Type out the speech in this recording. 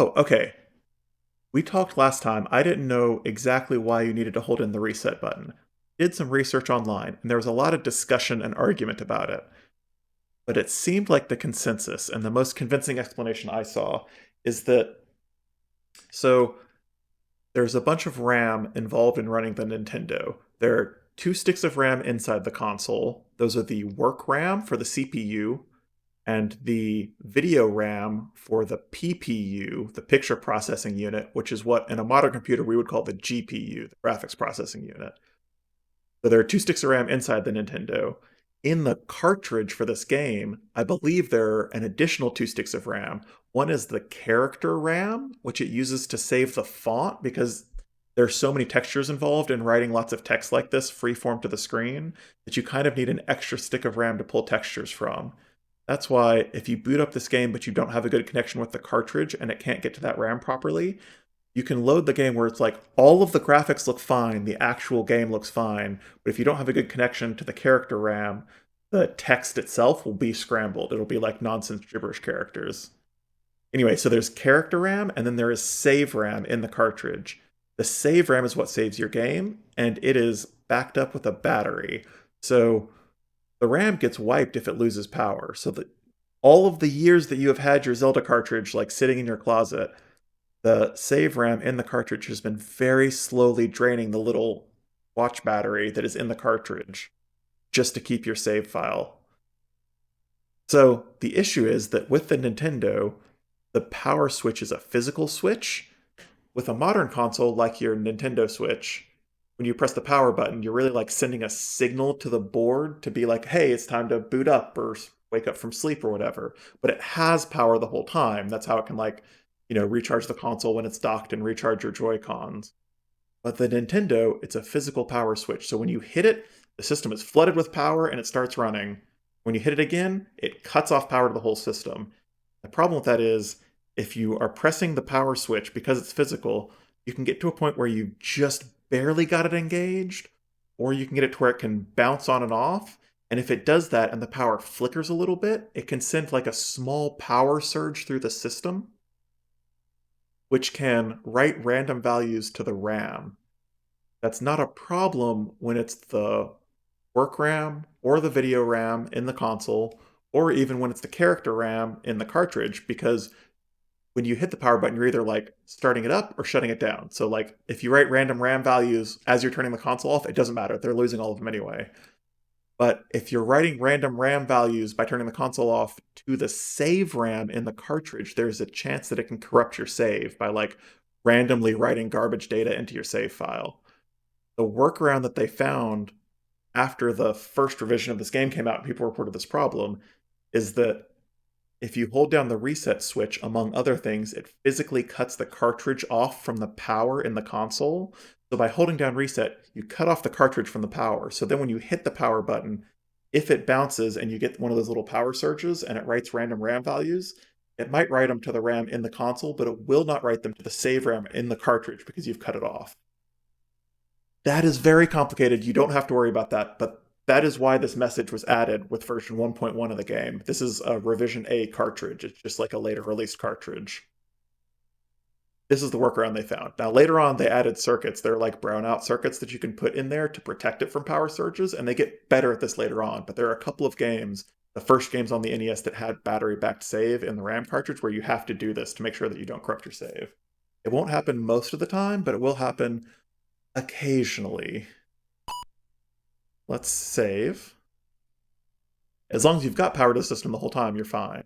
Oh, okay. We talked last time. I didn't know exactly why you needed to hold in the reset button. Did some research online, and there was a lot of discussion and argument about it. But it seemed like the consensus, and the most convincing explanation I saw, is that so there's a bunch of RAM involved in running the Nintendo. There are two sticks of RAM inside the console. Those are the work RAM for the CPU and the video RAM for the PPU, the picture processing unit, which is what in a modern computer we would call the GPU, the graphics processing unit. So there are two sticks of RAM inside the Nintendo. In the cartridge for this game, I believe there are an additional two sticks of RAM. One is the character RAM, which it uses to save the font because there's so many textures involved in writing lots of text like this freeform to the screen that you kind of need an extra stick of RAM to pull textures from. That's why if you boot up this game but you don't have a good connection with the cartridge and it can't get to that RAM properly, you can load the game where it's like all of the graphics look fine, the actual game looks fine, but if you don't have a good connection to the character RAM, the text itself will be scrambled. It'll be like nonsense gibberish characters. Anyway, so there's character RAM and then there is save RAM in the cartridge. The save RAM is what saves your game, and it is backed up with a battery. So the RAM gets wiped if it loses power. So that all of the years that you have had your Zelda cartridge like sitting in your closet, the save RAM in the cartridge has been very slowly draining the little watch battery that is in the cartridge just to keep your save file. So the issue is that with the Nintendo, the power switch is a physical switch. With a modern console like your Nintendo Switch, when you press the power button, you're really like sending a signal to the board to be like, hey, it's time to boot up or wake up from sleep or whatever. But it has power the whole time. That's how it can like, recharge the console when it's docked and recharge your Joy-Cons. But the Nintendo, it's a physical power switch. So when you hit it, the system is flooded with power and it starts running. When you hit it again, it cuts off power to the whole system. The problem with that is if you are pressing the power switch because it's physical, you can get to a point where you just barely got it engaged, or you can get it to where it can bounce on and off. And if it does that and the power flickers a little bit, it can send like a small power surge through the system, which can write random values to the RAM. That's not a problem when it's the work RAM or the video RAM in the console, or even when it's the character RAM in the cartridge, because when you hit the power button, you're either like starting it up or shutting it down. So like if you write random RAM values as you're turning the console off, it doesn't matter. They're losing all of them anyway. But if you're writing random RAM values by turning the console off to the save RAM in the cartridge, there's a chance that it can corrupt your save by like randomly writing garbage data into your save file. The workaround that they found after the first revision of this game came out and people reported this problem is that if you hold down the reset switch, among other things, it physically cuts the cartridge off from the power in the console. So by holding down reset, you cut off the cartridge from the power. So then when you hit the power button, if it bounces and you get one of those little power surges and it writes random RAM values, it might write them to the RAM in the console, but it will not write them to the save RAM in the cartridge because you've cut it off. That is very complicated. You don't have to worry about that, but that is why this message was added with version 1.1 of the game. This is a revision A cartridge. It's just like a later released cartridge. This is the workaround they found. Now, later on, they added circuits. They're like brownout circuits that you can put in there to protect it from power surges, and they get better at this later on. But there are a couple of games, the first games on the NES, that had battery-backed save in the RAM cartridge where you have to do this to make sure that you don't corrupt your save. It won't happen most of the time, but it will happen occasionally. Let's save. As long as you've got power to the system the whole time, you're fine.